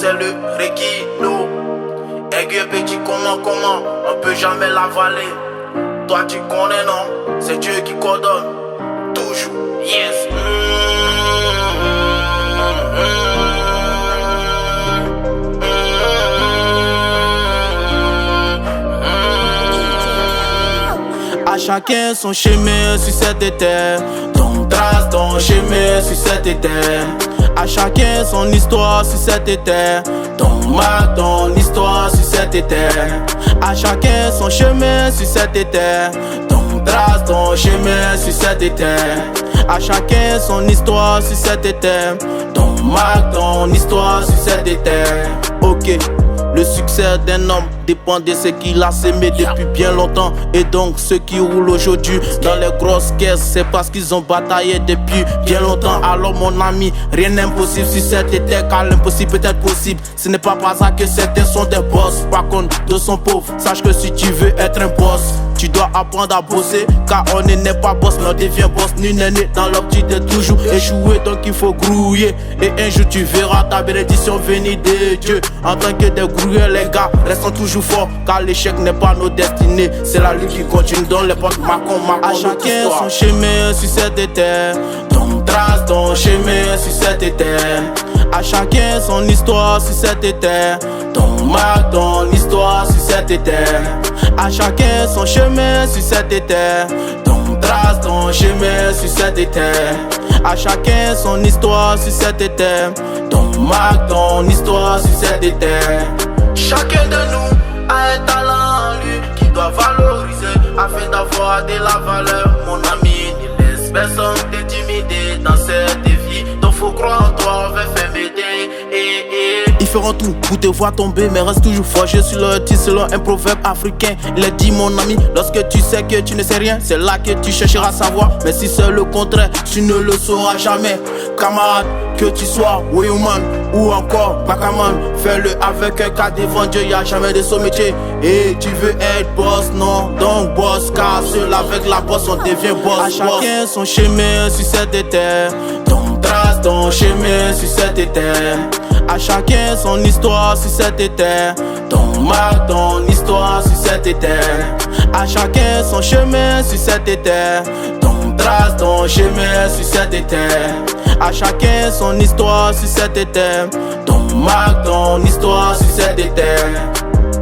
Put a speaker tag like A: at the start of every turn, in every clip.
A: c'est le Requino. Aigu petit, comment, on peut jamais l'avaler. Toi tu connais non, c'est Dieu qui coordonne. Toujours, yes. À chacun son chemin sur cette terre. Donc trace ton chemin sur cette terre. À chacun son histoire sur cette terre. Donc marque ton histoire sur cette terre. À chacun son chemin sur cette terre. Donc trace ton chemin sur cette terre. À chacun son histoire sur cette terre. Donc marque ton histoire sur cette terre. Ok. Le succès d'un homme dépend de ce qu'il a sémé depuis bien longtemps. Et donc ceux qui roulent aujourd'hui dans les grosses caisses, c'est parce qu'ils ont bataillé depuis bien longtemps. Alors mon ami, rien n'est impossible si cette terre, car l'impossible peut être possible. Ce n'est pas par ça que certains sont des boss, par contre d'autres sont pauvres. Sache que si tu veux être un boss, tu dois apprendre à bosser, car on n'est pas boss mais on devient boss. Nul n'est né dans l'optique de toujours échouer, donc il faut grouiller. Et un jour tu verras ta bénédiction venir de Dieu. En tant que des grouillers, les gars, restons toujours forts, car l'échec n'est pas nos destinées. C'est la lutte qui continue dans les portes Macon. À chacun son chemin sur cette terre. Donc trace ton chemin sur cette terre. À chacun son histoire sur cette terre. Donc marque ton histoire sur cette terre. À chacun son chemin sur cette terre. Donc trace ton chemin sur cette terre. À chacun son histoire sur cette terre. Donc marque ton histoire sur cette terre. Chacun de nous a un talent en lui qui doit valoriser afin d'avoir de la valeur. Mon ami, ne laisse personne t'intimider dans cette vie. Donc faut croire en toi, on va faire m'aider. Ils feront tout pour te voir tomber, mais reste toujours forgé sur leur titre selon un proverbe africain. Il est dit mon ami, lorsque tu sais que tu ne sais rien, c'est là que tu chercheras à savoir. Mais si c'est le contraire, tu ne le sauras jamais. Camarade, que tu sois Woyoman ou encore Bakaman, fais-le avec un cas devant Dieu, y'a jamais de son métier. Et tu veux être boss, non, donc boss, car seul avec la boss on devient boss. À chacun son chemin sur cette terre. Donc trace ton chemin sur cette terre. À chacun son histoire sur cette terre. Donc marque ton histoire sur cette terre. À chacun son chemin sur cette terre. Donc trace ton chemin sur cette terre. À chacun son histoire sur cette terre. Donc marque ton histoire sur cette terre.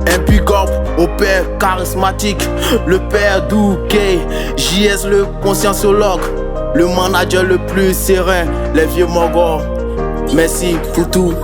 A: Un big up au père charismatique, le père Douké, JS le conscienciologue, le manager le plus serein, les vieux mogos. Merci pour tout.